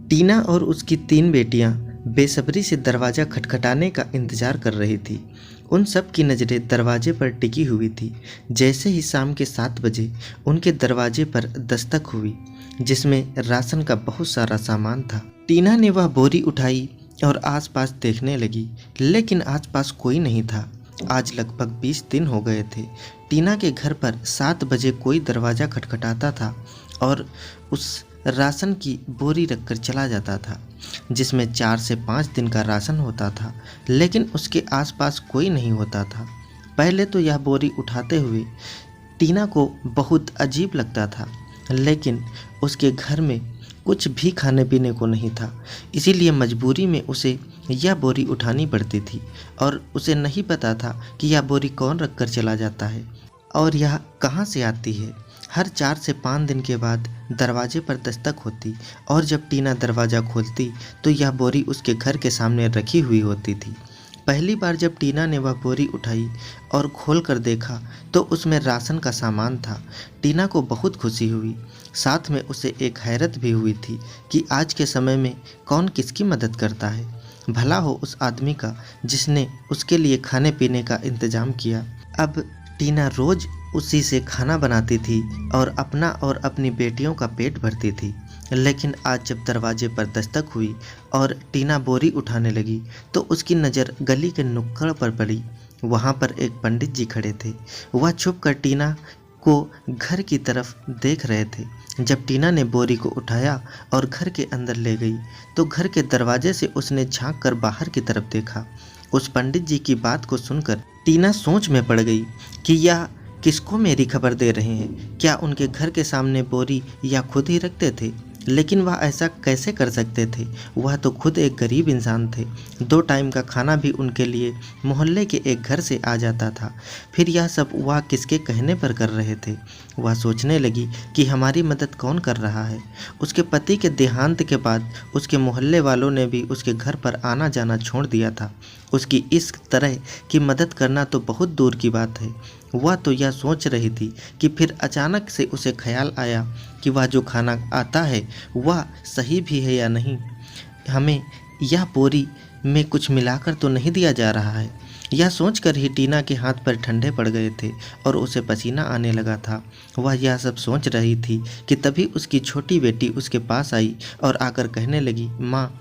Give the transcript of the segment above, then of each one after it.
टीना और उसकी 3 बेटियां बेसब्री से दरवाज़ा खटखटाने का इंतज़ार कर रही थी। उन सब की नज़रें दरवाजे पर टिकी हुई थी। जैसे ही शाम के 7 बजे उनके दरवाजे पर दस्तक हुई, जिसमें राशन का बहुत सारा सामान था। टीना ने वह बोरी उठाई और आसपास देखने लगी, लेकिन आसपास कोई नहीं था। आज लगभग 20 दिन हो गए थे। टीना के घर पर 7 बजे कोई दरवाज़ा खटखटाता था और उस राशन की बोरी रखकर चला जाता था, जिसमें 4 से 5 दिन का राशन होता था, लेकिन उसके आसपास कोई नहीं होता था। पहले तो यह बोरी उठाते हुए टीना को बहुत अजीब लगता था, लेकिन उसके घर में कुछ भी खाने पीने को नहीं था, इसीलिए मजबूरी में उसे यह बोरी उठानी पड़ती थी और उसे नहीं पता था कि यह बोरी कौन रख कर चला जाता है और यह कहाँ से आती है। हर 4 से 5 दिन के बाद दरवाजे पर दस्तक होती और जब टीना दरवाज़ा खोलती तो यह बोरी उसके घर के सामने रखी हुई होती थी। पहली बार जब टीना ने वह बोरी उठाई और खोल कर देखा तो उसमें राशन का सामान था। टीना को बहुत खुशी हुई, साथ में उसे एक हैरत भी हुई थी कि आज के समय में कौन किसकी मदद करता है। भला हो उस आदमी का जिसने उसके लिए खाने पीने का इंतज़ाम किया। अब टीना रोज़ उसी से खाना बनाती थी और अपना और अपनी बेटियों का पेट भरती थी। लेकिन आज जब दरवाजे पर दस्तक हुई और टीना बोरी उठाने लगी तो उसकी नज़र गली के नुक्कड़ पर पड़ी। वहाँ पर एक पंडित जी खड़े थे। वह छुप कर टीना को घर की तरफ देख रहे थे। जब टीना ने बोरी को उठाया और घर के अंदर ले गई तो घर के दरवाजे से उसने झांक कर बाहर की तरफ देखा। उस पंडित जी की बात को सुनकर टीना सोच में पड़ गई कि यह किसको मेरी खबर दे रहे हैं। क्या उनके घर के सामने बोरी या खुद ही रखते थे? लेकिन वह ऐसा कैसे कर सकते थे? वह तो खुद एक गरीब इंसान थे। 2 टाइम का खाना भी उनके लिए मोहल्ले के एक घर से आ जाता था। फिर यह सब वह किसके कहने पर कर रहे थे? वह सोचने लगी कि हमारी मदद कौन कर रहा है। उसके पति के देहांत के बाद उसके मोहल्ले वालों ने भी उसके घर पर आना जाना छोड़ दिया था। उसकी इस तरह की मदद करना तो बहुत दूर की बात है। वह तो यह सोच रही थी कि फिर अचानक से उसे ख्याल आया कि वह जो खाना आता है वह सही भी है या नहीं। हमें यह बोरी में कुछ मिलाकर तो नहीं दिया जा रहा है। यह सोचकर ही टीना के हाथ पर ठंडे पड़ गए थे और उसे पसीना आने लगा था। वह यह सब सोच रही थी कि तभी उसकी छोटी बेटी उसके पास आई और आकर कहने लगी, माँ,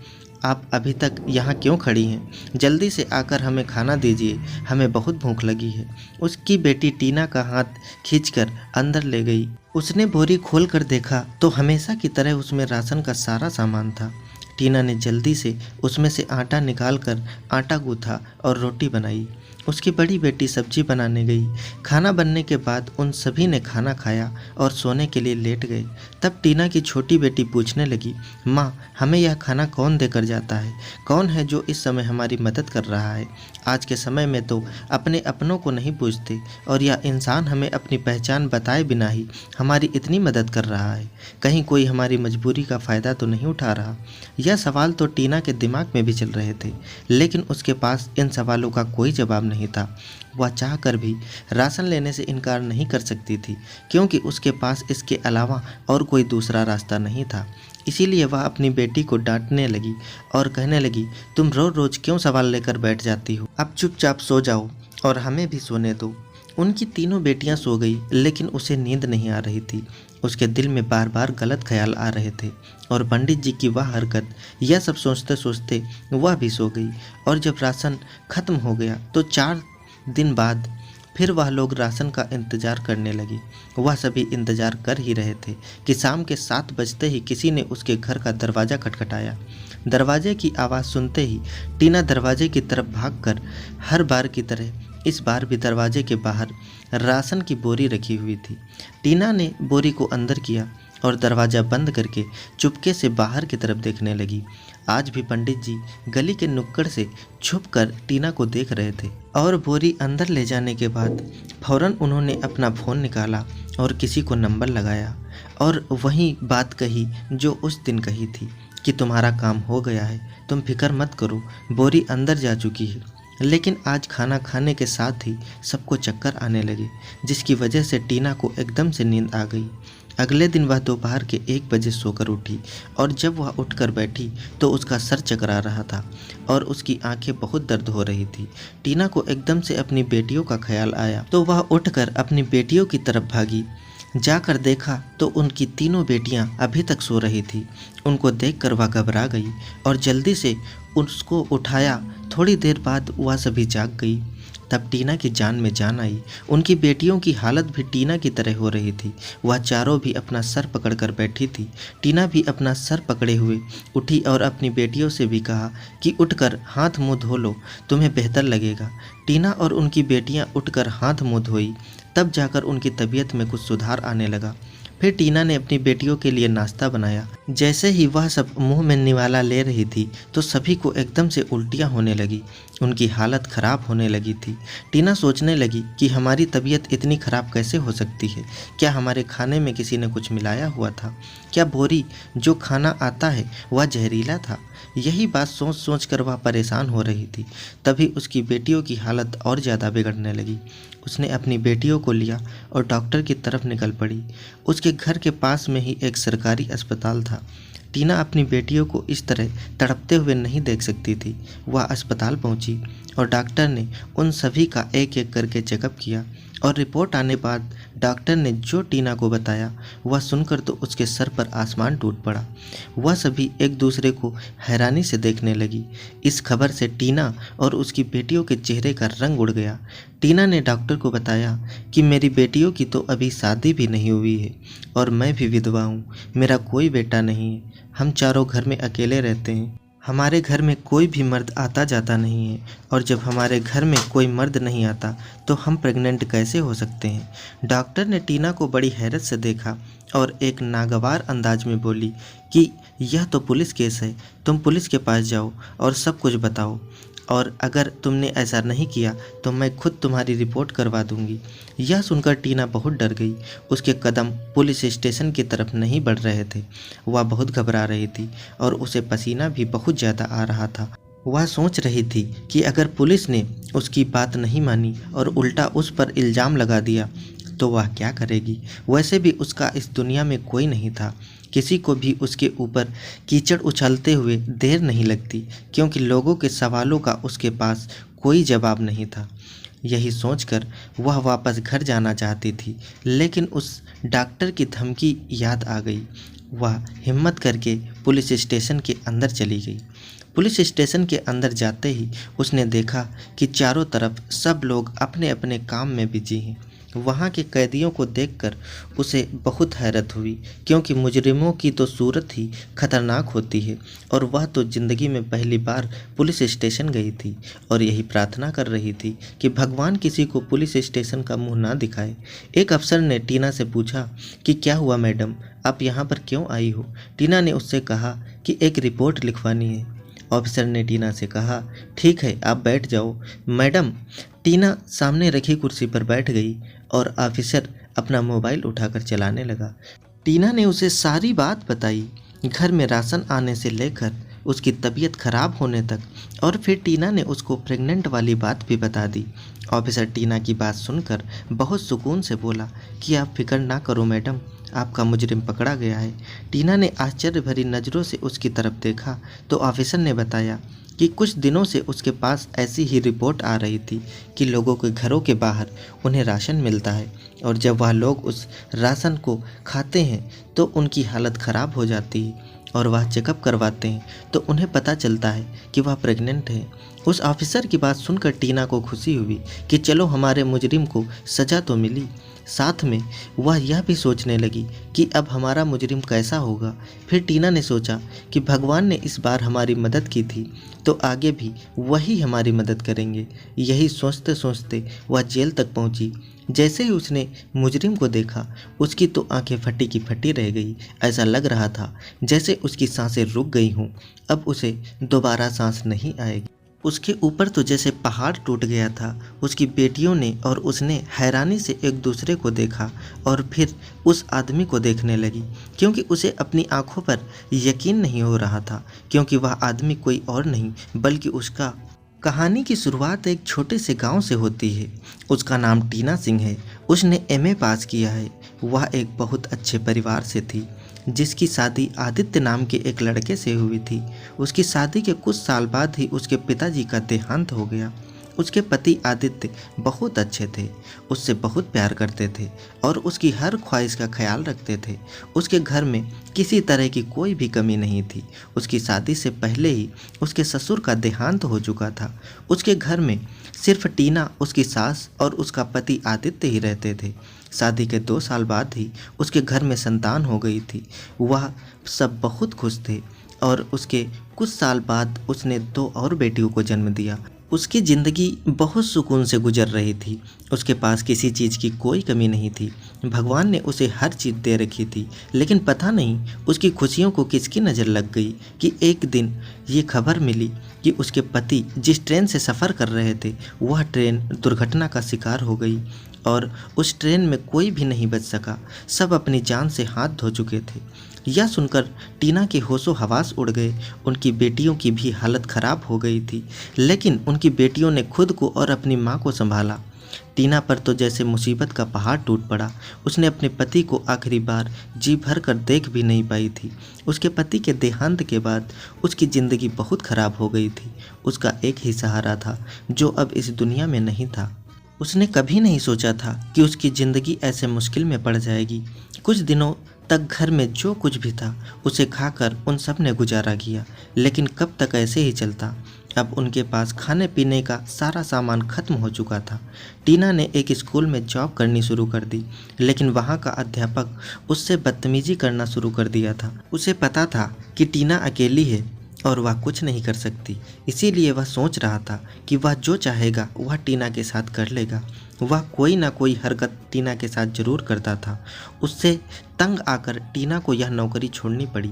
आप अभी तक यहाँ क्यों खड़ी हैं? जल्दी से आकर हमें खाना दीजिए, हमें बहुत भूख लगी है। उसकी बेटी टीना का हाथ खींचकर अंदर ले गई। उसने बोरी खोल कर देखा तो हमेशा की तरह उसमें राशन का सारा सामान था। टीना ने जल्दी से उसमें से आटा निकालकर आटा गूँथा और रोटी बनाई। उसकी बड़ी बेटी सब्जी बनाने गई। खाना बनने के बाद उन सभी ने खाना खाया और सोने के लिए लेट गए। तब टीना की छोटी बेटी पूछने लगी, माँ, हमें यह खाना कौन देकर जाता है? कौन है जो इस समय हमारी मदद कर रहा है? आज के समय में तो अपने अपनों को नहीं पूछते और यह इंसान हमें अपनी पहचान बताए बिना ही हमारी इतनी मदद कर रहा है। कहीं कोई हमारी मजबूरी का फ़ायदा तो नहीं उठा रहा? यह सवाल तो टीना के दिमाग में भी चल रहे थे, लेकिन उसके पास इन सवालों का कोई जवाब नहीं था। वह चाहकर भी राशन लेने से इनकार नहीं कर सकती थी, क्योंकि उसके पास इसके अलावा और कोई दूसरा रास्ता नहीं था। इसीलिए वह अपनी बेटी को डांटने लगी और कहने लगी, तुम रोज़ रोज़ क्यों सवाल लेकर बैठ जाती हो? अब चुपचाप सो जाओ और हमें भी सोने दो। उनकी तीनों बेटियां सो गई, लेकिन उसे नींद नहीं आ रही थी। उसके दिल में बार बार गलत ख्याल आ रहे थे और पंडित जी की वह हरकत, यह सब सोचते सोचते वह भी सो गई। और जब राशन खत्म हो गया तो 4 दिन बाद फिर वह लोग राशन का इंतज़ार करने लगे। वह सभी इंतज़ार कर ही रहे थे कि शाम के 7 बजते ही किसी ने उसके घर का दरवाज़ा खटखटाया। दरवाजे की आवाज़ सुनते ही टीना दरवाजे की तरफ भागकर हर बार की तरह इस बार भी दरवाजे के बाहर राशन की बोरी रखी हुई थी। टीना ने बोरी को अंदर किया और दरवाज़ा बंद करके चुपके से बाहर की तरफ देखने लगी। आज भी पंडित जी गली के नुक्कड़ से छुपकर टीना को देख रहे थे और बोरी अंदर ले जाने के बाद फौरन उन्होंने अपना फ़ोन निकाला और किसी को नंबर लगाया और वही बात कही जो उस दिन कही थी कि तुम्हारा काम हो गया है, तुम फिक्र मत करो, बोरी अंदर जा चुकी है। लेकिन आज खाना खाने के साथ ही सबको चक्कर आने लगे, जिसकी वजह से टीना को एकदम से नींद आ गई। अगले दिन वह दोपहर के 1 बजे सोकर उठी और जब वह उठकर बैठी तो उसका सर चकरा रहा था और उसकी आंखें बहुत दर्द हो रही थी। टीना को एकदम से अपनी बेटियों का ख्याल आया तो वह उठकर अपनी बेटियों की तरफ भागी। जाकर देखा तो उनकी तीनों बेटियां अभी तक सो रही थी। उनको देखकर वह घबरा गई और जल्दी से उसको उठाया। थोड़ी देर बाद वह सभी जाग गई। तब टीना की जान में जान आई। उनकी बेटियों की हालत भी टीना की तरह हो रही थी। वह चारों भी अपना सर पकड़कर बैठी थी। टीना भी अपना सर पकड़े हुए उठी और अपनी बेटियों से भी कहा कि उठकर हाथ मुंह धो लो, तुम्हें बेहतर लगेगा। टीना और उनकी बेटियां उठकर हाथ मुंह धोई। तब जाकर उनकी तबीयत में कुछ सुधार आने लगा। फिर टीना ने अपनी बेटियों के लिए नाश्ता बनाया। जैसे ही वह सब मुंह में निवाला ले रही थी तो सभी को एकदम से उल्टियां होने लगी। उनकी हालत ख़राब होने लगी थी। टीना सोचने लगी कि हमारी तबीयत इतनी ख़राब कैसे हो सकती है। क्या हमारे खाने में किसी ने कुछ मिलाया हुआ था? क्या बोरी जो खाना आता है वह जहरीला था? यही बात सोच सोच कर वह परेशान हो रही थी। तभी उसकी बेटियों की हालत और ज़्यादा बिगड़ने लगी। उसने अपनी बेटियों को लिया और डॉक्टर की तरफ निकल पड़ी। उसके घर के पास में ही एक सरकारी अस्पताल था। टीना अपनी बेटियों को इस तरह तड़पते हुए नहीं देख सकती थी। वह अस्पताल पहुंची और डॉक्टर ने उन सभी का एक एक करके चेकअप किया और रिपोर्ट आने बाद डॉक्टर ने जो टीना को बताया वह सुनकर तो उसके सर पर आसमान टूट पड़ा। वह सभी एक दूसरे को हैरानी से देखने लगी। इस खबर से टीना और उसकी बेटियों के चेहरे का रंग उड़ गया। टीना ने डॉक्टर को बताया कि मेरी बेटियों की तो अभी शादी भी नहीं हुई है और मैं भी विधवा हूँ। मेरा कोई बेटा नहीं है। हम चारों घर में अकेले रहते हैं। हमारे घर में कोई भी मर्द आता जाता नहीं है और जब हमारे घर में कोई मर्द नहीं आता तो हम प्रेग्नेंट कैसे हो सकते हैं। डॉक्टर ने टीना को बड़ी हैरत से देखा और एक नागवार अंदाज में बोली कि यह तो पुलिस केस है, तुम पुलिस के पास जाओ और सब कुछ बताओ, और अगर तुमने ऐसा नहीं किया तो मैं खुद तुम्हारी रिपोर्ट करवा दूंगी। यह सुनकर टीना बहुत डर गई। उसके कदम पुलिस स्टेशन की तरफ नहीं बढ़ रहे थे। वह बहुत घबरा रही थी और उसे पसीना भी बहुत ज़्यादा आ रहा था। वह सोच रही थी कि अगर पुलिस ने उसकी बात नहीं मानी और उल्टा उस पर इल्ज़ाम लगा दिया तो वह क्या करेगी। वैसे भी उसका इस दुनिया में कोई नहीं था। किसी को भी उसके ऊपर कीचड़ उछलते हुए देर नहीं लगती, क्योंकि लोगों के सवालों का उसके पास कोई जवाब नहीं था। यही सोचकर वह वापस घर जाना चाहती थी, लेकिन उस डॉक्टर की धमकी याद आ गई। वह हिम्मत करके पुलिस स्टेशन के अंदर चली गई। पुलिस स्टेशन के अंदर जाते ही उसने देखा कि चारों तरफ सब लोग अपने अपने काम में बिजी हैं। वहाँ के कैदियों को देखकर उसे बहुत हैरत हुई, क्योंकि मुजरिमों की तो सूरत ही खतरनाक होती है और वह तो ज़िंदगी में पहली बार पुलिस स्टेशन गई थी और यही प्रार्थना कर रही थी कि भगवान किसी को पुलिस स्टेशन का मुंह ना दिखाए। एक अफसर ने टीना से पूछा कि क्या हुआ मैडम, आप यहाँ पर क्यों आई हो? टीना ने उससे कहा कि एक रिपोर्ट लिखवानी है। ऑफिसर ने टीना से कहा, ठीक है आप बैठ जाओ मैडम। टीना सामने रखी कुर्सी पर बैठ गई और ऑफिसर अपना मोबाइल उठाकर चलाने लगा। टीना ने उसे सारी बात बताई, घर में राशन आने से लेकर उसकी तबीयत खराब होने तक, और फिर टीना ने उसको प्रेग्नेंट वाली बात भी बता दी। ऑफिसर टीना की बात सुनकर बहुत सुकून से बोला कि आप फिक्र ना करो मैडम, आपका मुजरिम पकड़ा गया है। टीना ने आश्चर्य भरी नज़रों से उसकी तरफ देखा तो ऑफिसर ने बताया कि कुछ दिनों से उसके पास ऐसी ही रिपोर्ट आ रही थी कि लोगों के घरों के बाहर उन्हें राशन मिलता है और जब वह लोग उस राशन को खाते हैं तो उनकी हालत ख़राब हो जाती है और वह चेकअप करवाते हैं तो उन्हें पता चलता है कि वह प्रेग्नेंट है। उस ऑफिसर की बात सुनकर टीना को खुशी हुई कि चलो हमारे मुजरिम को सज़ा तो मिली। साथ में वह यह भी सोचने लगी कि अब हमारा मुजरिम कैसा होगा। फिर टीना ने सोचा कि भगवान ने इस बार हमारी मदद की थी तो आगे भी वही हमारी मदद करेंगे। यही सोचते सोचते वह जेल तक पहुंची। जैसे ही उसने मुजरिम को देखा उसकी तो आंखें फटी की फटी रह गई। ऐसा लग रहा था जैसे उसकी सांसें रुक गई हों, अब उसे दोबारा सांस नहीं आएगी। उसके ऊपर तो जैसे पहाड़ टूट गया था। उसकी बेटियों ने और उसने हैरानी से एक दूसरे को देखा और फिर उस आदमी को देखने लगी, क्योंकि उसे अपनी आंखों पर यकीन नहीं हो रहा था, क्योंकि वह आदमी कोई और नहीं बल्कि उसका कहानी की शुरुआत एक छोटे से गांव से होती है। उसका नाम टीना सिंह है। उसने एमए पास किया है। वह एक बहुत अच्छे परिवार से थी, जिसकी शादी आदित्य नाम के एक लड़के से हुई थी। उसकी शादी के कुछ साल बाद ही उसके पिताजी का देहांत हो गया। उसके पति आदित्य बहुत अच्छे थे, उससे बहुत प्यार करते थे और उसकी हर ख्वाहिश का ख्याल रखते थे। उसके घर में किसी तरह की कोई भी कमी नहीं थी। उसकी शादी से पहले ही उसके ससुर का देहांत हो चुका था। उसके घर में सिर्फ टीना, उसकी सास और उसका पति आदित्य ही रहते थे। शादी के 2 साल बाद ही उसके घर में संतान हो गई थी। वह सब बहुत खुश थे और उसके कुछ साल बाद उसने 2 और बेटियों को जन्म दिया। उसकी ज़िंदगी बहुत सुकून से गुजर रही थी। उसके पास किसी चीज़ की कोई कमी नहीं थी। भगवान ने उसे हर चीज़ दे रखी थी, लेकिन पता नहीं उसकी खुशियों को किसकी नज़र लग गई कि एक दिन ये खबर मिली कि उसके पति जिस ट्रेन से सफ़र कर रहे थे, वह ट्रेन दुर्घटना का शिकार हो गई और उस ट्रेन में कोई भी नहीं बच सका। सब अपनी जान से हाथ धो चुके थे। यह सुनकर टीना के होशो हवास उड़ गए। उनकी बेटियों की भी हालत खराब हो गई थी, लेकिन उनकी बेटियों ने खुद को और अपनी माँ को संभाला। टीना पर तो जैसे मुसीबत का पहाड़ टूट पड़ा। उसने अपने पति को आखिरी बार जी भर कर देख भी नहीं पाई थी। उसके पति के देहांत के बाद उसकी ज़िंदगी बहुत खराब हो गई थी। उसका एक ही सहारा था, जो अब इस दुनिया में नहीं था। उसने कभी नहीं सोचा था कि उसकी ज़िंदगी ऐसे मुश्किल में पड़ जाएगी। कुछ दिनों तक घर में जो कुछ भी था उसे खाकर उन सब ने गुजारा किया, लेकिन कब तक ऐसे ही चलता। अब उनके पास खाने पीने का सारा सामान खत्म हो चुका था। टीना ने एक स्कूल में जॉब करनी शुरू कर दी, लेकिन वहाँ का अध्यापक उससे बदतमीजी करना शुरू कर दिया था। उसे पता था कि टीना अकेली है और वह कुछ नहीं कर सकती, इसीलिए वह सोच रहा था कि वह जो चाहेगा वह टीना के साथ कर लेगा। वह कोई ना कोई हरकत टीना के साथ जरूर करता था। उससे तंग आकर टीना को यह नौकरी छोड़नी पड़ी।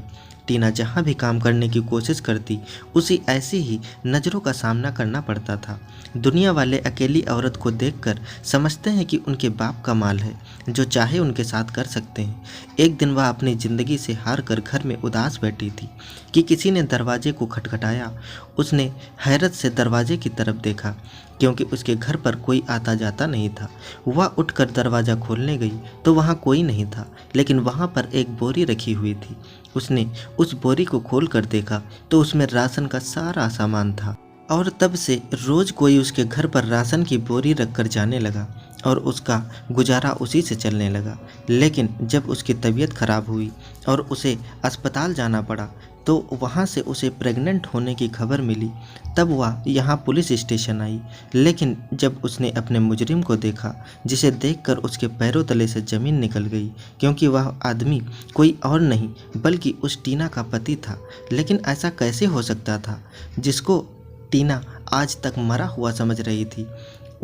टीना जहाँ भी काम करने की कोशिश करती, उसे ऐसी ही नज़रों का सामना करना पड़ता था। दुनिया वाले अकेली औरत को देखकर समझते हैं कि उनके बाप का माल है, जो चाहे उनके साथ कर सकते हैं। एक दिन वह अपनी ज़िंदगी से हार कर घर में उदास बैठी थी कि किसी ने दरवाजे को खटखटाया। उसने हैरत से दरवाजे की तरफ देखा, क्योंकि उसके घर पर कोई आता जाता नहीं था। वह उठकर दरवाज़ा खोलने गई तो वहाँ कोई नहीं था, लेकिन वहाँ पर एक बोरी रखी हुई थी। उसने उस बोरी को खोल कर देखा तो उसमें राशन का सारा सामान था और तब से रोज़ कोई उसके घर पर राशन की बोरी रख कर जाने लगा और उसका गुजारा उसी से चलने लगा। लेकिन जब उसकी तबीयत खराब हुई और उसे अस्पताल जाना पड़ा, तो वहाँ से उसे प्रेग्नेंट होने की खबर मिली। तब वह यहाँ पुलिस स्टेशन आई, लेकिन जब उसने अपने मुजरिम को देखा, जिसे देखकर उसके पैरों तले से ज़मीन निकल गई, क्योंकि वह आदमी कोई और नहीं बल्कि उस टीना का पति था। लेकिन ऐसा कैसे हो सकता था? जिसको टीना आज तक मरा हुआ समझ रही थी,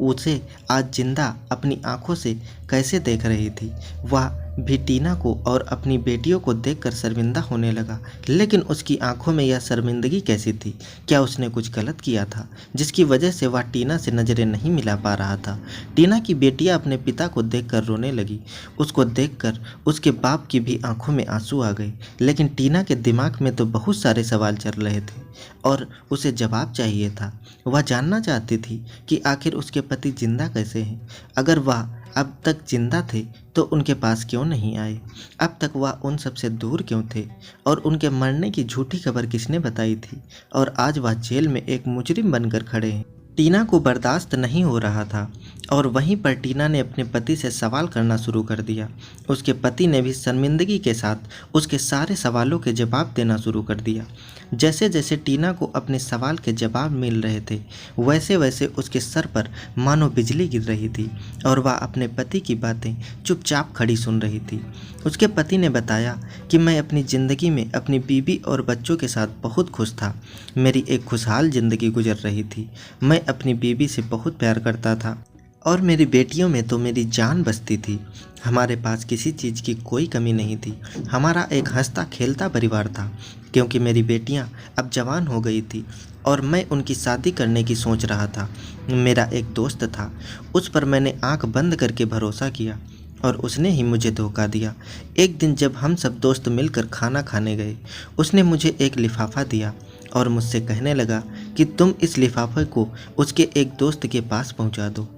उसे आज जिंदा अपनी आंखों से कैसे देख रही थी। वह भी टीना को और अपनी बेटियों को देखकर शर्मिंदा होने लगा। लेकिन उसकी आंखों में यह शर्मिंदगी कैसी थी? क्या उसने कुछ गलत किया था, जिसकी वजह से वह टीना से नज़रें नहीं मिला पा रहा था? टीना की बेटियां अपने पिता को देखकर रोने लगी। उसको देखकर उसके बाप की भी आंखों में आंसू आ गए। लेकिन टीना के दिमाग में तो बहुत सारे सवाल चल रहे थे और उसे जवाब चाहिए था। वह जानना चाहती थी कि आखिर उसके पति जिंदा कैसे हैं। अगर वह अब तक जिंदा थे तो उनके पास क्यों नहीं आए? अब तक वह उन सब से दूर क्यों थे? और उनके मरने की झूठी खबर किसने बताई थी? और आज वह जेल में एक मुजरिम बनकर खड़े हैं। टीना को बर्दाश्त नहीं हो रहा था और वहीं पर टीना ने अपने पति से सवाल करना शुरू कर दिया। उसके पति ने भी शर्मिंदगी के साथ उसके सारे सवालों के जवाब देना शुरू कर दिया। जैसे जैसे टीना को अपने सवाल के जवाब मिल रहे थे, वैसे वैसे उसके सर पर मानो बिजली गिर रही थी और वह अपने पति की बातें चुपचाप खड़ी सुन रही थी। उसके पति ने बताया कि मैं अपनी ज़िंदगी में अपनी बीवी और बच्चों के साथ बहुत खुश था। मेरी एक खुशहाल ज़िंदगी गुजर रही थी। मैं अपनी बीवी से बहुत प्यार करता था और मेरी बेटियों में तो मेरी जान बसती थी। हमारे पास किसी चीज़ की कोई कमी नहीं थी। हमारा एक हंसता खेलता परिवार था, क्योंकि मेरी बेटियां अब जवान हो गई थी और मैं उनकी शादी करने की सोच रहा था। मेरा एक दोस्त था, उस पर मैंने आंख बंद करके भरोसा किया और उसने ही मुझे धोखा दिया। एक दिन जब हम सब दोस्त मिलकर खाना खाने गए, उसने मुझे एक लिफाफा दिया और मुझसे कहने लगा कि तुम इस लिफाफे को उसके एक दोस्त के पास पहुंचा दो।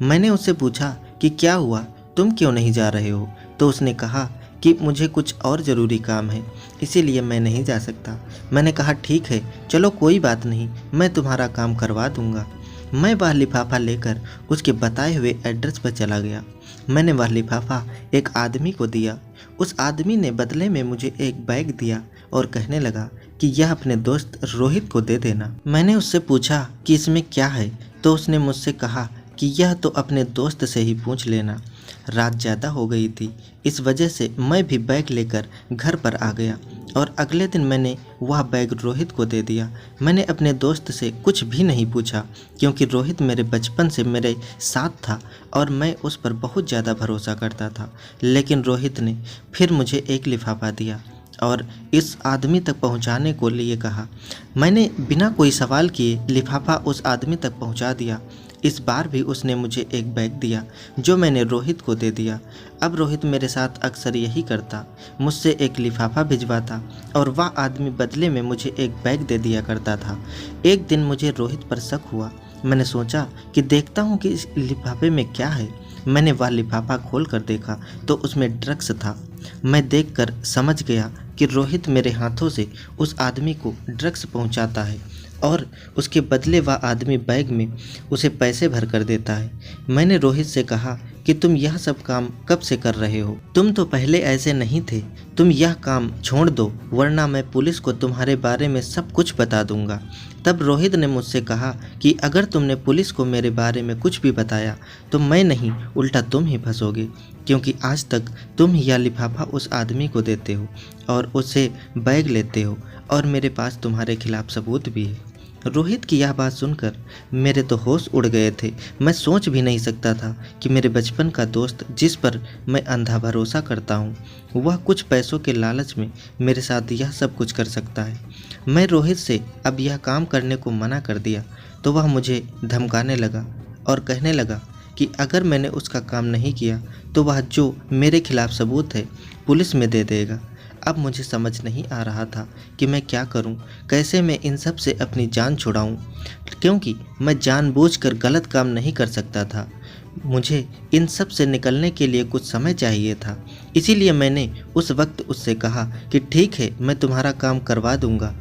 मैंने उससे पूछा कि क्या हुआ, तुम क्यों नहीं जा रहे हो? तो उसने कहा कि मुझे कुछ और ज़रूरी काम है, इसीलिए मैं नहीं जा सकता। मैंने कहा ठीक है, चलो कोई बात नहीं, मैं तुम्हारा काम करवा दूंगा। मैं वह लिफाफा लेकर उसके बताए हुए एड्रेस पर चला गया। मैंने वह लिफाफा एक आदमी को दिया। उस आदमी ने बदले में मुझे एक बैग दिया और कहने लगा कि यह अपने दोस्त रोहित को दे देना। मैंने उससे पूछा कि इसमें क्या है, तो उसने मुझसे कहा कि यह तो अपने दोस्त से ही पूछ लेना। रात ज़्यादा हो गई थी, इस वजह से मैं भी बैग लेकर घर पर आ गया और अगले दिन मैंने वह बैग रोहित को दे दिया। मैंने अपने दोस्त से कुछ भी नहीं पूछा, क्योंकि रोहित मेरे बचपन से मेरे साथ था और मैं उस पर बहुत ज़्यादा भरोसा करता था। लेकिन रोहित ने फिर मुझे एक लिफाफा दिया और इस आदमी तक पहुंचाने को लिए कहा। मैंने बिना कोई सवाल किए लिफाफा उस आदमी तक पहुंचा दिया। इस बार भी उसने मुझे एक बैग दिया जो मैंने रोहित को दे दिया। अब रोहित मेरे साथ अक्सर यही करता, मुझसे एक लिफाफा भिजवाता और वह आदमी बदले में मुझे एक बैग दे दिया करता था। एक दिन मुझे रोहित पर शक हुआ। मैंने सोचा कि देखता हूँ कि इस लिफाफे में क्या है। मैंने वह लिफाफा खोल कर देखा तो उसमें ड्रग्स था। मैं देखकर समझ गया कि रोहित मेरे हाथों से उस आदमी को ड्रग्स पहुंचाता है और उसके बदले वह आदमी बैग में उसे पैसे भर कर देता है। मैंने रोहित से कहा कि तुम यह सब काम कब से कर रहे हो? तुम तो पहले ऐसे नहीं थे। तुम यह काम छोड़ दो, वरना मैं पुलिस को तुम्हारे बारे में सब कुछ बता दूंगा। तब रोहित ने मुझसे कहा कि अगर तुमने पुलिस को मेरे बारे में कुछ भी बताया तो मैं नहीं, उल्टा तुम ही फंसोगे, क्योंकि आज तक तुम ही यह लिफाफा उस आदमी को देते हो और उससे बैग लेते हो और मेरे पास तुम्हारे खिलाफ सबूत भी है। रोहित की यह बात सुनकर मेरे तो होश उड़ गए थे। मैं सोच भी नहीं सकता था कि मेरे बचपन का दोस्त, जिस पर मैं अंधा भरोसा करता हूँ, वह कुछ पैसों के लालच में मेरे साथ यह सब कुछ कर सकता है। मैं रोहित से अब यह काम करने को मना कर दिया तो वह मुझे धमकाने लगा और कहने लगा कि अगर मैंने उसका काम नहीं किया तो वह जो मेरे खिलाफ सबूत है पुलिस में दे देगा। अब मुझे समझ नहीं आ रहा था कि मैं क्या करूं, कैसे मैं इन सब से अपनी जान छुड़ाऊं, क्योंकि मैं जानबूझकर गलत काम नहीं कर सकता था। मुझे इन सब से निकलने के लिए कुछ समय चाहिए था। इसीलिए मैंने उस वक्त उससे कहा कि ठीक है, मैं तुम्हारा काम करवा दूंगा।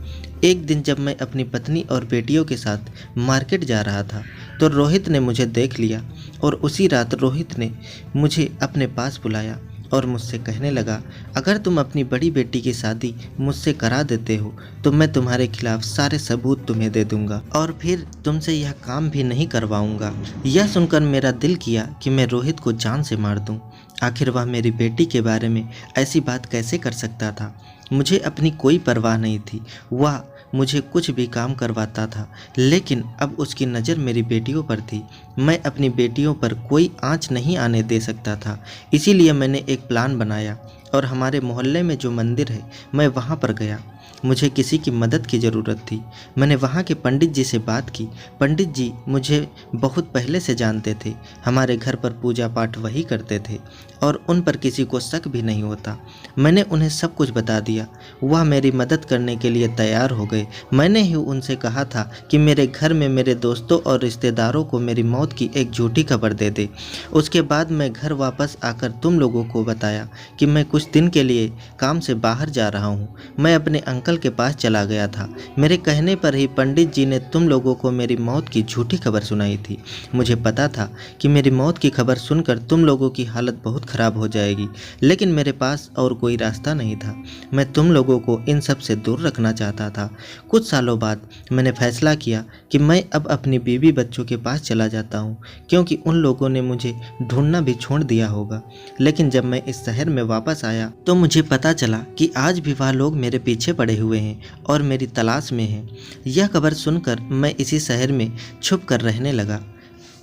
एक दिन जब मैं अपनी पत्नी और बेटियों के साथ मार्केट जा रहा था तो रोहित ने मुझे देख लिया और उसी रात रोहित ने मुझे अपने पास बुलाया और मुझसे कहने लगा, अगर तुम अपनी बड़ी बेटी की शादी मुझसे करा देते हो तो मैं तुम्हारे खिलाफ सारे सबूत तुम्हें दे दूंगा और फिर तुमसे यह काम भी नहीं करवाऊंगा। यह सुनकर मेरा दिल किया कि मैं रोहित को जान से मार दूं। आखिर वह मेरी बेटी के बारे में ऐसी बात कैसे कर सकता था? मुझे अपनी कोई परवाह नहीं थी। वह मुझे कुछ भी काम करवाता था, लेकिन अब उसकी नज़र मेरी बेटियों पर थी। मैं अपनी बेटियों पर कोई आंच नहीं आने दे सकता था। इसीलिए मैंने एक प्लान बनाया और हमारे मोहल्ले में जो मंदिर है, मैं वहाँ पर गया। मुझे किसी की मदद की ज़रूरत थी। मैंने वहाँ के पंडित जी से बात की। पंडित जी मुझे बहुत पहले से जानते थे। हमारे घर पर पूजा पाठ वही करते थे और उन पर किसी को शक भी नहीं होता। मैंने उन्हें सब कुछ बता दिया। वह मेरी मदद करने के लिए तैयार हो गए। मैंने ही उनसे कहा था कि मेरे घर में मेरे दोस्तों और रिश्तेदारों को मेरी मौत की एक झूठी खबर दे दे। उसके बाद मैं घर वापस आकर तुम लोगों को बताया कि मैं कुछ दिन के लिए काम से बाहर जा रहा हूँ। मैं अपने अंकल के पास चला गया था। मेरे कहने पर ही पंडित जी ने तुम लोगों को मेरी मौत की झूठी खबर सुनाई थी। मुझे पता था कि मेरी मौत की खबर सुनकर तुम लोगों की हालत बहुत ख़राब हो जाएगी, लेकिन मेरे पास और कोई रास्ता नहीं था। मैं तुम लोगों को इन सब से दूर रखना चाहता था। कुछ सालों बाद मैंने फैसला किया कि मैं अब अपनी बीवी बच्चों के पास चला जाता हूँ, क्योंकि उन लोगों ने मुझे ढूंढना भी छोड़ दिया होगा। लेकिन जब मैं इस शहर में वापस आया तो मुझे पता चला कि आज भी वह लोग मेरे पीछे पड़े हुए हैं और मेरी तलाश में हैं। यह खबर सुनकर मैं इसी शहर में छुप कर रहने लगा।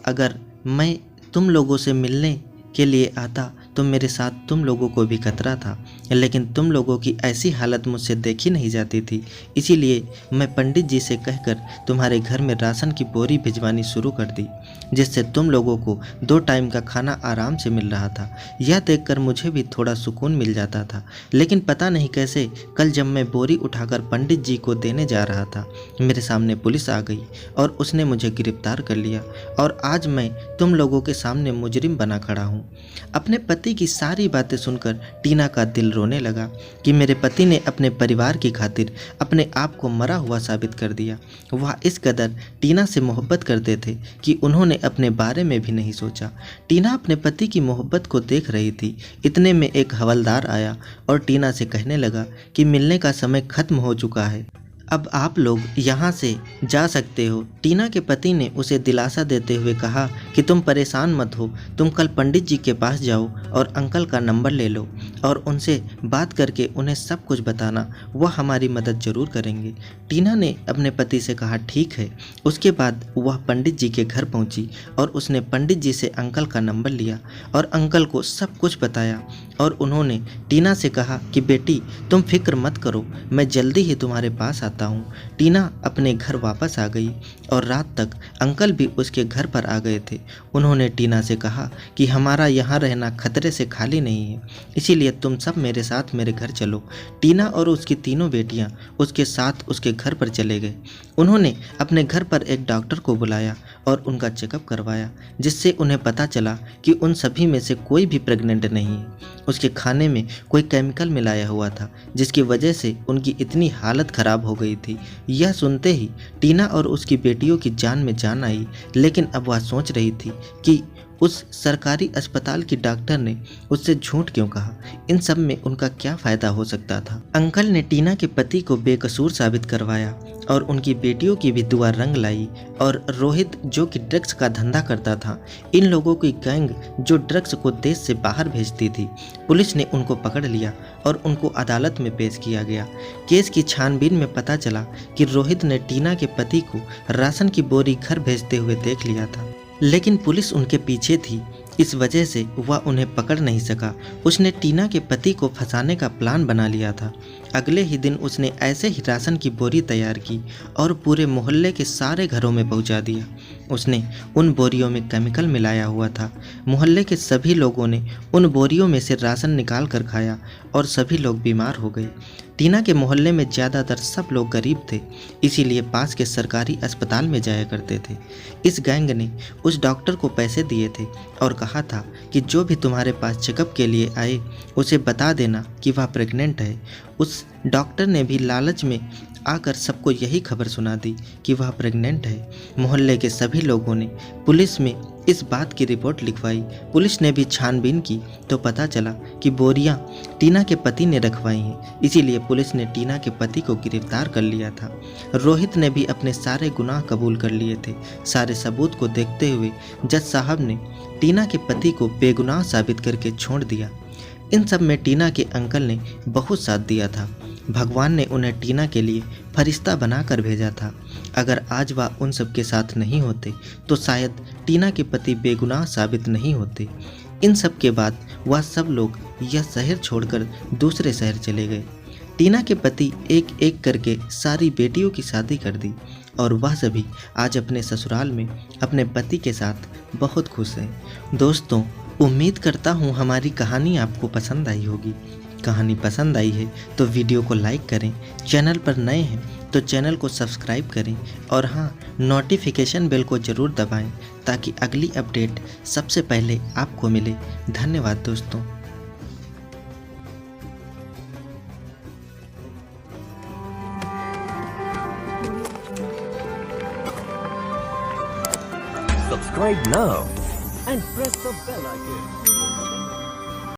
अगर मैं तुम लोगों से मिलने के लिए आता तो मेरे साथ तुम लोगों को भी खतरा था, लेकिन तुम लोगों की ऐसी हालत मुझसे देखी नहीं जाती थी। इसीलिए मैं पंडित जी से कहकर तुम्हारे घर में राशन की बोरी भिजवानी शुरू कर दी, जिससे तुम लोगों को 2 टाइम का खाना आराम से मिल रहा था। यह देखकर मुझे भी थोड़ा सुकून मिल जाता था। लेकिन पता नहीं कैसे कल जब मैं बोरी उठाकर पंडित जी को देने जा रहा था, मेरे सामने पुलिस आ गई और उसने मुझे गिरफ्तार कर लिया और आज मैं तुम लोगों के सामने मुजरिम बना खड़ा हूँ। अपने पति की सारी बातें सुनकर टीना का दिल रोने लगा कि मेरे पति ने अपने परिवार की खातिर अपने आप को मरा हुआ साबित कर दिया। वह इस कदर टीना से मोहब्बत करते थे कि उन्होंने अपने बारे में भी नहीं सोचा। टीना अपने पति की मोहब्बत को देख रही थी। इतने में एक हवलदार आया और टीना से कहने लगा कि मिलने का समय खत्म हो चुका है, अब आप लोग यहाँ से जा सकते हो। टीना के पति ने उसे दिलासा देते हुए कहा कि तुम परेशान मत हो, तुम कल पंडित जी के पास जाओ और अंकल का नंबर ले लो और उनसे बात करके उन्हें सब कुछ बताना, वह हमारी मदद ज़रूर करेंगे। टीना ने अपने पति से कहा ठीक है। उसके बाद वह पंडित जी के घर पहुँची और उसने पंडित जी से अंकल का नंबर लिया और अंकल को सब कुछ बताया और उन्होंने टीना से कहा कि बेटी तुम फिक्र मत करो, मैं जल्दी ही तुम्हारे पास आता हूँ। टीना अपने घर वापस आ गई और रात तक अंकल भी उसके घर पर आ गए थे। उन्होंने टीना से कहा कि हमारा यहाँ रहना खतरे से खाली नहीं है, इसीलिए तुम सब मेरे साथ मेरे घर चलो। टीना और उसकी तीनों बेटियाँ उसके साथ उसके घर पर चले गए। उन्होंने अपने घर पर एक डॉक्टर को बुलाया और उनका चेकअप करवाया, जिससे उन्हें पता चला कि उन सभी में से कोई भी प्रेग्नेंट नहीं है। उसके खाने में कोई केमिकल मिलाया हुआ था, जिसकी वजह से उनकी इतनी हालत ख़राब हो गई थी। यह सुनते ही टीना और उसकी बेटियों की जान में जान आई, लेकिन अब वह सोच रही थी कि उस सरकारी अस्पताल की डॉक्टर ने उससे झूठ क्यों कहा। इन सब में उनका क्या फ़ायदा हो सकता था। अंकल ने टीना के पति को बेकसूर साबित करवाया और उनकी बेटियों की भी दुआ रंग लाई। और रोहित जो कि ड्रग्स का धंधा करता था, इन लोगों की गैंग जो ड्रग्स को देश से बाहर भेजती थी, पुलिस ने उनको पकड़ लिया और उनको अदालत में पेश किया गया। केस की छानबीन में पता चला कि रोहित ने टीना के पति को राशन की बोरी घर भेजते हुए देख लिया था, लेकिन पुलिस उनके पीछे थी, इस वजह से वह उन्हें पकड़ नहीं सका। उसने टीना के पति को फंसाने का प्लान बना लिया था। अगले ही दिन उसने ऐसे ही राशन की बोरी तैयार की और पूरे मोहल्ले के सारे घरों में पहुंचा दिया। उसने उन बोरियों में केमिकल मिलाया हुआ था। मोहल्ले के सभी लोगों ने उन बोरियों में से राशन निकाल कर खाया और सभी लोग बीमार हो गए। टीना के मोहल्ले में ज़्यादातर सब लोग गरीब थे, इसीलिए पास के सरकारी अस्पताल में जाया करते थे। इस गैंग ने उस डॉक्टर को पैसे दिए थे और कहा था कि जो भी तुम्हारे पास चेकअप के लिए आए उसे बता देना कि वह प्रेग्नेंट है। उस डॉक्टर ने भी लालच में आकर सबको यही खबर सुना दी कि वह प्रेग्नेंट है। मोहल्ले के सभी लोगों ने पुलिस में इस बात की रिपोर्ट लिखवाई। पुलिस ने भी छानबीन की तो पता चला कि बोरियां टीना के पति ने रखवाई हैं, इसीलिए पुलिस ने टीना के पति को गिरफ्तार कर लिया था। रोहित ने भी अपने सारे गुनाह कबूल कर लिए थे। सारे सबूत को देखते हुए जज साहब ने टीना के पति को बेगुनाह साबित करके छोड़ दिया। इन सब में टीना के अंकल ने बहुत साथ दिया था। भगवान ने उन्हें टीना के लिए फरिश्ता बनाकर भेजा था। अगर आज वह उन सब के साथ नहीं होते तो शायद टीना के पति बेगुनाह साबित नहीं होते। इन सब के बाद वह सब लोग यह शहर छोड़कर दूसरे शहर चले गए। टीना के पति एक एक करके सारी बेटियों की शादी कर दी और वह सभी आज अपने ससुराल में अपने पति के साथ बहुत खुश हैं। दोस्तों, उम्मीद करता हूँ हमारी कहानी आपको पसंद आई होगी। कहानी पसंद आई है तो वीडियो को लाइक करें, चैनल पर नए हैं तो चैनल को सब्सक्राइब करें और हाँ, नोटिफिकेशन बेल को ज़रूर दबाएं ताकि अगली अपडेट सबसे पहले आपको मिले। धन्यवाद दोस्तों। Subscribe now and press the bell icon.